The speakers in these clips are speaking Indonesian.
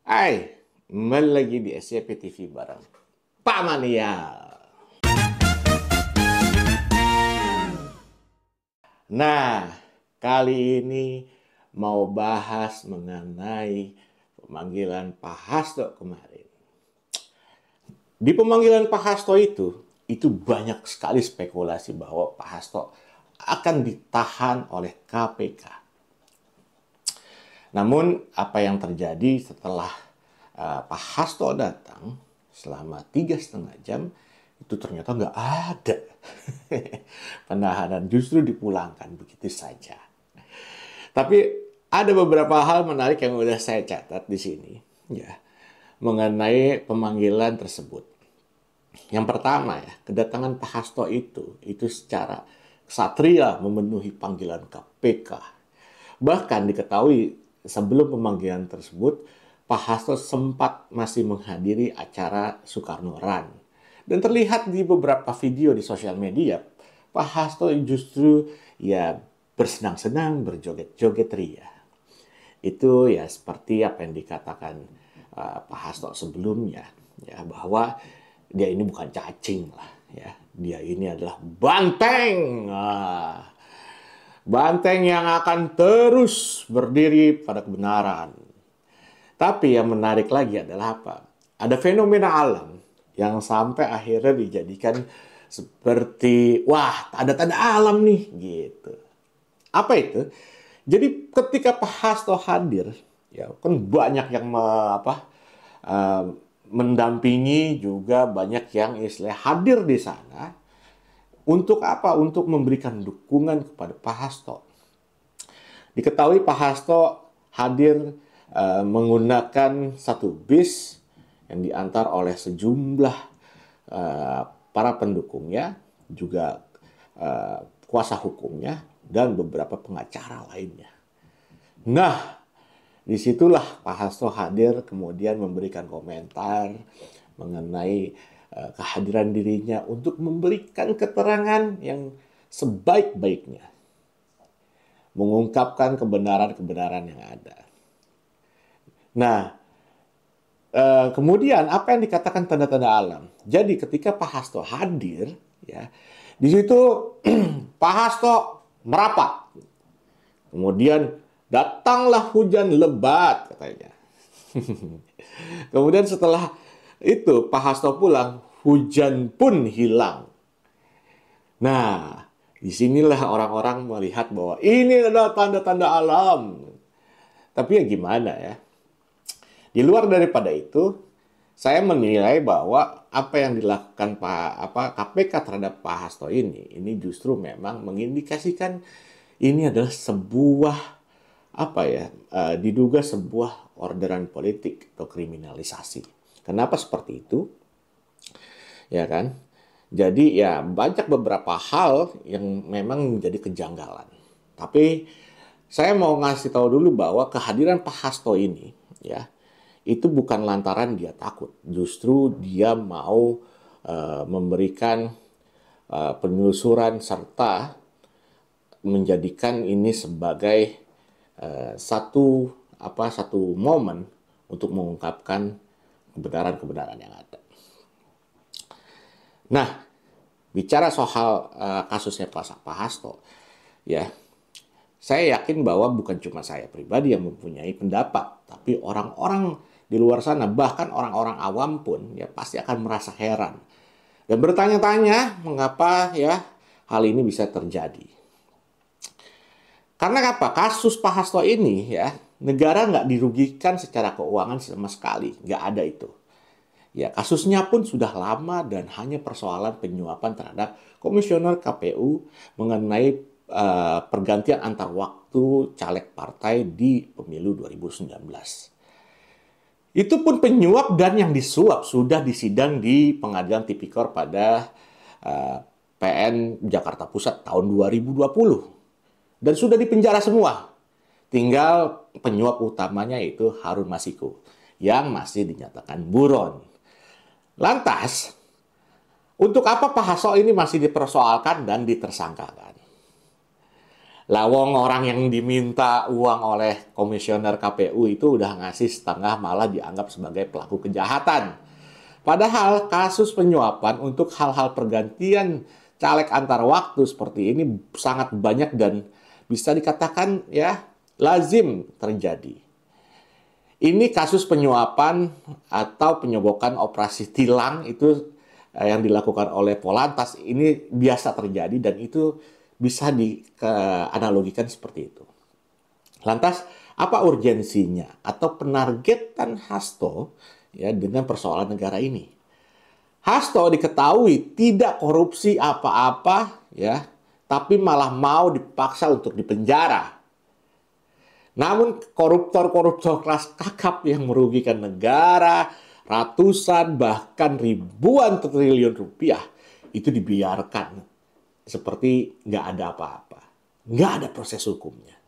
Hai, kembali lagi di SCP TV bareng Pak Mania. Nah, kali ini mau bahas mengenai pemanggilan Pak Hasto kemarin. Di pemanggilan Pak Hasto itu banyak sekali spekulasi bahwa Pak Hasto akan ditahan oleh KPK. Namun, apa yang terjadi setelah Pak Hasto datang selama 3,5 jam, itu ternyata nggak ada penahanan, justru dipulangkan begitu saja. Tapi ada beberapa hal menarik yang udah saya catat di sini, ya, mengenai pemanggilan tersebut. Yang pertama ya, kedatangan Pak Hasto itu secara ksatria memenuhi panggilan KPK. Bahkan diketahui sebelum pemanggilan tersebut, Pak Hasto sempat masih menghadiri acara Soekarno Run. Dan terlihat di beberapa video di sosial media, Pak Hasto justru ya bersenang-senang, berjoget-joget ria. Itu ya seperti apa yang dikatakan Pak Hasto sebelumnya, ya, bahwa dia ini bukan cacing lah, ya, dia ini adalah banteng. Banteng yang akan terus berdiri pada kebenaran. Tapi yang menarik lagi adalah apa? Ada fenomena alam yang sampai akhirnya dijadikan seperti, wah, tanda-tanda alam nih, gitu. Apa itu? Jadi ketika Pak Hasto hadir, ya kan banyak yang eh, mendampingi, juga banyak yang istilah hadir di sana. Untuk apa? Untuk memberikan dukungan kepada Pak Hasto. Diketahui Pak Hasto hadir menggunakan satu bis yang diantar oleh sejumlah para pendukungnya, juga kuasa hukumnya, dan beberapa pengacara lainnya. Nah, disitulah Pak Hasto hadir, kemudian memberikan komentar mengenai kehadiran dirinya untuk memberikan keterangan yang sebaik-baiknya, mengungkapkan kebenaran-kebenaran yang ada. Nah, kemudian apa yang dikatakan tanda-tanda alam? Jadi ketika Pak Hasto hadir, ya, di situ Pak Hasto merapat. Kemudian datanglah hujan lebat, katanya. Kemudian setelah itu Pak Hasto pulang, hujan pun hilang. Nah, disinilah orang-orang melihat bahwa ini adalah tanda-tanda alam. Tapi ya gimana ya? Di luar daripada itu, saya menilai bahwa apa yang dilakukan KPK terhadap Pak Hasto ini justru memang mengindikasikan ini adalah sebuah diduga sebuah orderan politik atau kriminalisasi. Kenapa seperti itu? Ya kan? Jadi ya banyak beberapa hal yang memang menjadi kejanggalan. Tapi saya mau ngasih tahu dulu bahwa kehadiran Pak Hasto ini, ya, itu bukan lantaran dia takut. Justru dia mau memberikan penelusuran serta menjadikan ini sebagai satu momen untuk mengungkapkan kebenaran-kebenaran yang ada. Nah, bicara soal kasusnya Pak Hasto, ya, saya yakin bahwa bukan cuma saya pribadi yang mempunyai pendapat, tapi orang-orang di luar sana, bahkan orang-orang awam pun, ya, pasti akan merasa heran dan bertanya-tanya mengapa ya hal ini bisa terjadi. Karena apa? Kasus Pak Hasto ini, ya, negara nggak dirugikan secara keuangan sama sekali, nggak ada itu. Ya, kasusnya pun sudah lama dan hanya persoalan penyuapan terhadap komisioner KPU mengenai pergantian antar waktu caleg partai di pemilu 2019. Itu pun penyuap dan yang disuap sudah disidang di Pengadilan Tipikor pada PN Jakarta Pusat tahun 2020. Dan sudah dipenjara semua. Tinggal penyuap utamanya itu Harun Masiku yang masih dinyatakan buron. Lantas, untuk apa Pak Hasto ini masih dipersoalkan dan ditersangkakan? Lawong orang yang diminta uang oleh komisioner KPU itu udah ngasih setengah, malah dianggap sebagai pelaku kejahatan. Padahal kasus penyuapan untuk hal-hal pergantian caleg antar waktu seperti ini sangat banyak dan bisa dikatakan ya lazim terjadi. Ini kasus penyuapan atau penyogokan operasi tilang itu yang dilakukan oleh Polantas ini biasa terjadi dan itu bisa dianalogikan seperti itu. Lantas, apa urgensinya atau penargetan Hasto ya dengan persoalan negara ini? Hasto diketahui tidak korupsi apa-apa ya, tapi malah mau dipaksa untuk dipenjara. Namun koruptor-koruptor kelas kakap yang merugikan negara, ratusan bahkan ribuan triliun rupiah itu dibiarkan seperti nggak ada apa-apa. Nggak ada proses hukumnya.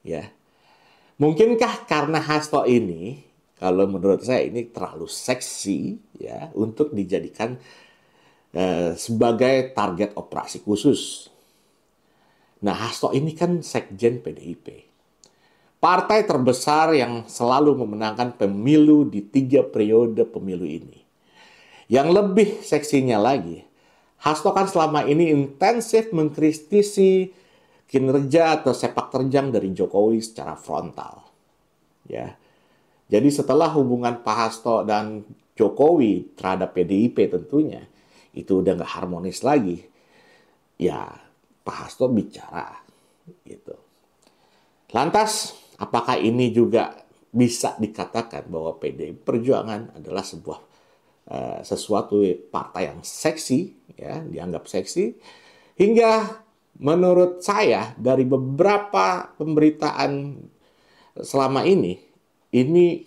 Ya. Mungkinkah karena Hasto ini, kalau menurut saya ini terlalu seksi ya untuk dijadikan sebagai target operasi khusus. Nah, Hasto ini kan sekjen PDIP. Partai terbesar yang selalu memenangkan pemilu di 3 periode pemilu ini. Yang lebih seksinya lagi, Hasto kan selama ini intensif mengkritisi kinerja atau sepak terjang dari Jokowi secara frontal. Ya. Jadi setelah hubungan Pak Hasto dan Jokowi terhadap PDIP tentunya, itu udah nggak harmonis lagi. Ya, Pak Hasto bicara gitu. Lantas, apakah ini juga bisa dikatakan bahwa PDI Perjuangan adalah sesuatu partai yang seksi, ya, dianggap seksi, hingga menurut saya dari beberapa pemberitaan selama ini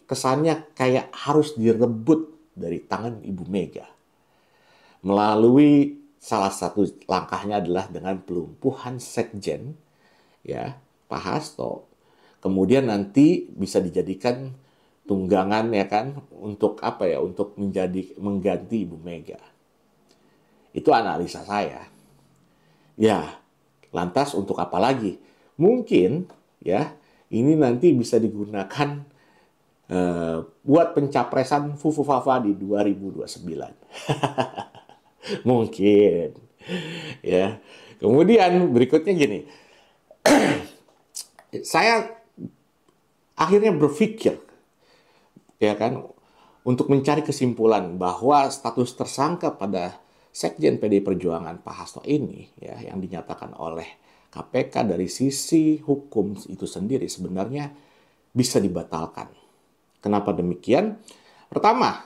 kesannya kayak harus direbut dari tangan Ibu Mega. Melalui salah satu langkahnya adalah dengan pelumpuhan sekjen, ya, Pak Hasto, kemudian nanti bisa dijadikan tunggangan ya kan untuk apa ya, untuk mengganti Ibu Mega. Itu analisa saya. Ya, lantas untuk apa lagi? Mungkin ya ini nanti bisa digunakan buat pencapresan Fufu Fafa di 2029. Mungkin ya. Kemudian berikutnya gini. Saya akhirnya berpikir ya kan untuk mencari kesimpulan bahwa status tersangka pada Sekjen PDI Perjuangan Pak Hasto ini ya yang dinyatakan oleh KPK dari sisi hukum itu sendiri sebenarnya bisa dibatalkan. Kenapa demikian? Pertama,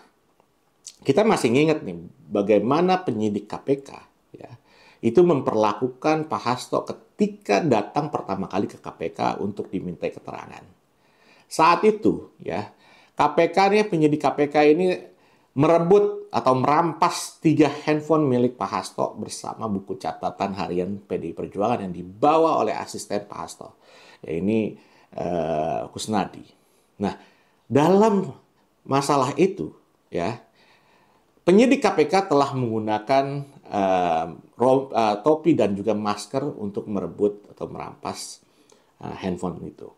kita masih ingat nih bagaimana penyidik KPK ya itu memperlakukan Pak Hasto ketika datang pertama kali ke KPK untuk dimintai keterangan. Saat itu ya KPK nih, penyidik KPK ini merebut atau merampas 3 handphone milik Pak Hasto bersama buku catatan harian PDI Perjuangan yang dibawa oleh asisten Pak Hasto. Ya, ini Kusnadi. Nah, dalam masalah itu ya penyidik KPK telah menggunakan topi dan juga masker untuk merebut atau merampas handphone itu.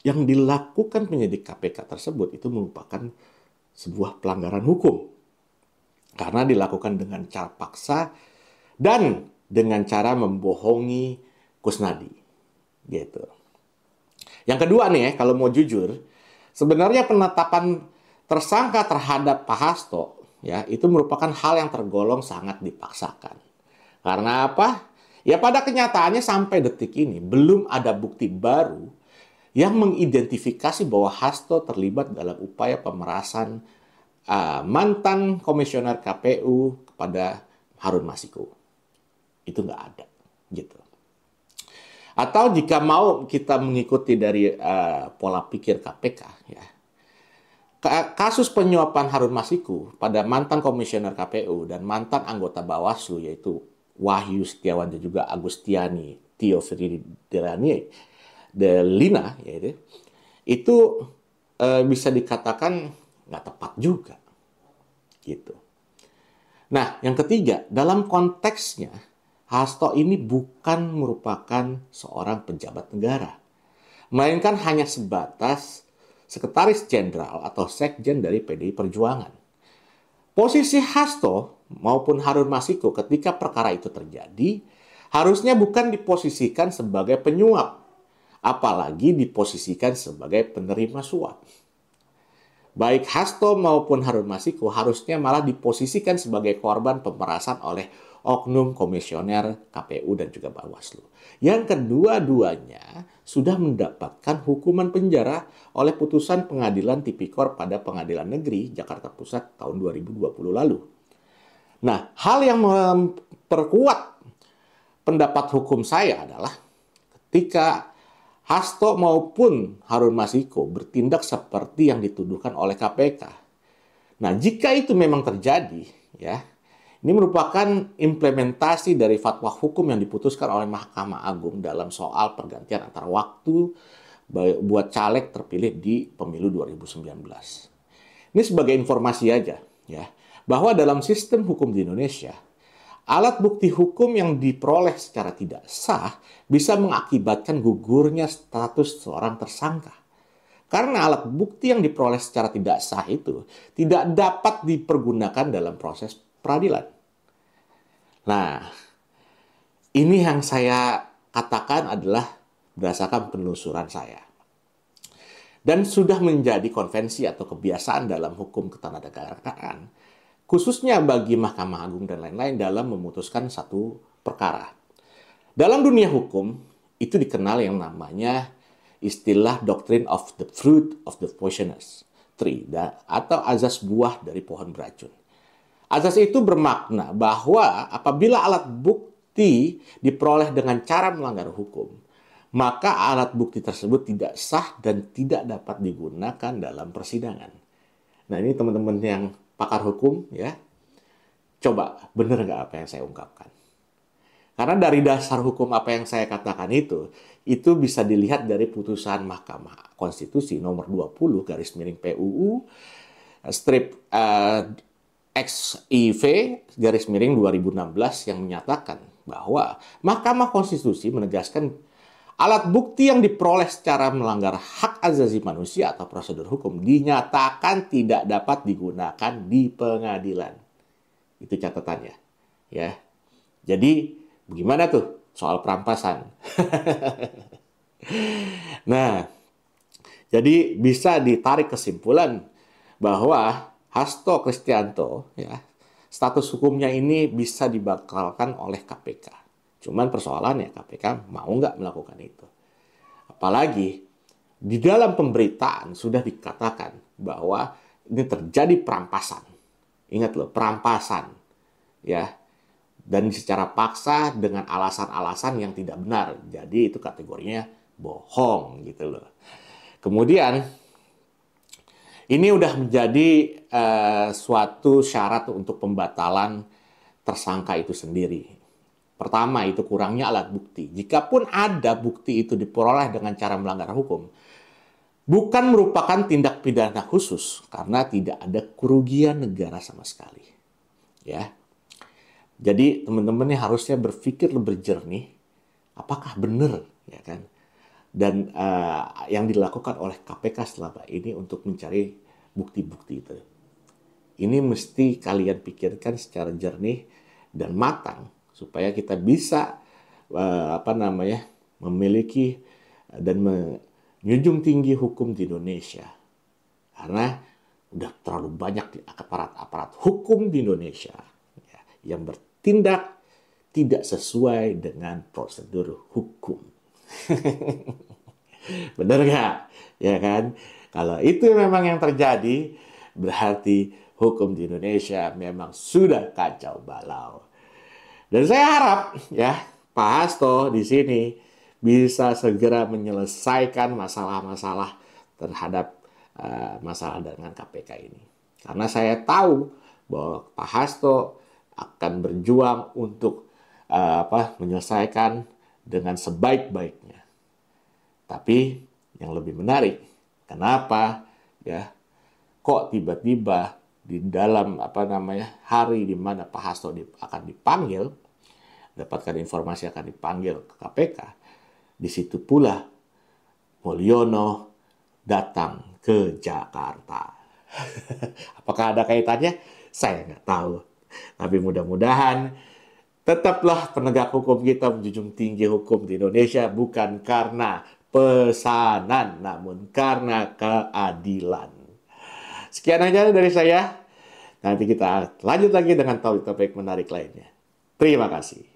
Yang dilakukan penyidik KPK tersebut itu merupakan sebuah pelanggaran hukum. Karena dilakukan dengan cara paksa dan dengan cara membohongi Kusnadi. Gitu. Yang kedua nih, kalau mau jujur, sebenarnya penetapan tersangka terhadap Pak Hasto ya itu merupakan hal yang tergolong sangat dipaksakan. Karena apa? Ya pada kenyataannya sampai detik ini belum ada bukti baru yang mengidentifikasi bahwa Hasto terlibat dalam upaya pemerasan mantan komisioner KPU kepada Harun Masiku. Itu nggak ada, gitu. Atau jika mau kita mengikuti dari pola pikir KPK, ya, kasus penyuapan Harun Masiku pada mantan komisioner KPU dan mantan anggota Bawaslu yaitu Wahyu Setiawan dan juga Agustiani Tio Delina ya, itu bisa dikatakan nggak tepat juga gitu. Nah, yang ketiga dalam konteksnya Hasto ini bukan merupakan seorang pejabat negara, melainkan hanya sebatas sekretaris jenderal atau sekjen dari PDI Perjuangan. Posisi Hasto maupun Harun Masiku ketika perkara itu terjadi harusnya bukan diposisikan sebagai penyuap, apalagi diposisikan sebagai penerima suap. Baik Hasto maupun Harun Masiku harusnya malah diposisikan sebagai korban pemerasan oleh oknum komisioner KPU dan juga Bawaslu. Yang kedua-duanya sudah mendapatkan hukuman penjara oleh putusan pengadilan tipikor pada Pengadilan Negeri Jakarta Pusat tahun 2020 lalu. Nah, hal yang memperkuat pendapat hukum saya adalah ketika Hasto maupun Harun Masiku bertindak seperti yang dituduhkan oleh KPK. Nah, jika itu memang terjadi, ya, ini merupakan implementasi dari fatwa hukum yang diputuskan oleh Mahkamah Agung dalam soal pergantian antara waktu buat caleg terpilih di pemilu 2019. Ini sebagai informasi aja, ya, bahwa dalam sistem hukum di Indonesia, alat bukti hukum yang diperoleh secara tidak sah bisa mengakibatkan gugurnya status seorang tersangka. Karena alat bukti yang diperoleh secara tidak sah itu tidak dapat dipergunakan dalam proses peradilan. Nah, ini yang saya katakan adalah berdasarkan penelusuran saya. Dan sudah menjadi konvensi atau kebiasaan dalam hukum ketatanegaraan, khususnya bagi Mahkamah Agung dan lain-lain dalam memutuskan satu perkara. Dalam dunia hukum, itu dikenal yang namanya istilah Doctrine of the Fruit of the Poisonous Tree, atau azas buah dari pohon beracun. Azas itu bermakna bahwa apabila alat bukti diperoleh dengan cara melanggar hukum, maka alat bukti tersebut tidak sah dan tidak dapat digunakan dalam persidangan. Nah, ini teman-teman yang pakar hukum, ya, coba benar nggak apa yang saya ungkapkan? Karena dari dasar hukum apa yang saya katakan itu bisa dilihat dari putusan Mahkamah Konstitusi nomor 20 garis miring PUU strip XIV garis miring 2016 yang menyatakan bahwa Mahkamah Konstitusi menegaskan alat bukti yang diperoleh secara melanggar hak asasi manusia atau prosedur hukum dinyatakan tidak dapat digunakan di pengadilan. Itu catatannya. Ya. Jadi, bagaimana tuh soal perampasan? Nah, jadi bisa ditarik kesimpulan bahwa Hasto Kristianto, ya, status hukumnya ini bisa dibatalkan oleh KPK. Cuman persoalannya KPK mau nggak melakukan itu. Apalagi di dalam pemberitaan sudah dikatakan bahwa ini terjadi perampasan. Ingat loh, perampasan. Ya. Dan secara paksa dengan alasan-alasan yang tidak benar. Jadi itu kategorinya bohong gitu loh. Kemudian ini udah menjadi suatu syarat untuk pembatalan tersangka itu sendiri. Pertama, itu kurangnya alat bukti. Jikapun ada bukti itu diperoleh dengan cara melanggar hukum, bukan merupakan tindak pidana khusus karena tidak ada kerugian negara sama sekali. Ya. Jadi teman-teman harusnya berpikir lebih jernih, apakah benar, ya kan? Dan yang dilakukan oleh KPK selama ini untuk mencari bukti-bukti itu. Ini mesti kalian pikirkan secara jernih dan matang supaya kita bisa memiliki dan menjunjung tinggi hukum di Indonesia. Karena udah terlalu banyak di aparat-aparat hukum di Indonesia, ya, yang bertindak tidak sesuai dengan prosedur hukum. Benar nggak? Ya kan? Kalau itu memang yang terjadi, berarti hukum di Indonesia memang sudah kacau balau. Dan saya harap, ya, Pak Hasto di sini bisa segera menyelesaikan masalah-masalah terhadap masalah dengan KPK ini. Karena saya tahu bahwa Pak Hasto akan berjuang untuk menyelesaikan dengan sebaik-baiknya. Tapi yang lebih menarik, kenapa ya kok tiba-tiba di dalam hari di mana Pak Hasto akan dipanggil, dapatkan informasi akan dipanggil ke KPK, di situ pula Mulyono datang ke Jakarta. Apakah ada kaitannya? Saya nggak tahu. Tapi mudah-mudahan tetaplah penegak hukum kita menjunjung tinggi hukum di Indonesia bukan karena pesanan, namun karena keadilan. Sekian aja dari saya. Nanti kita lanjut lagi dengan topik-topik menarik lainnya. Terima kasih.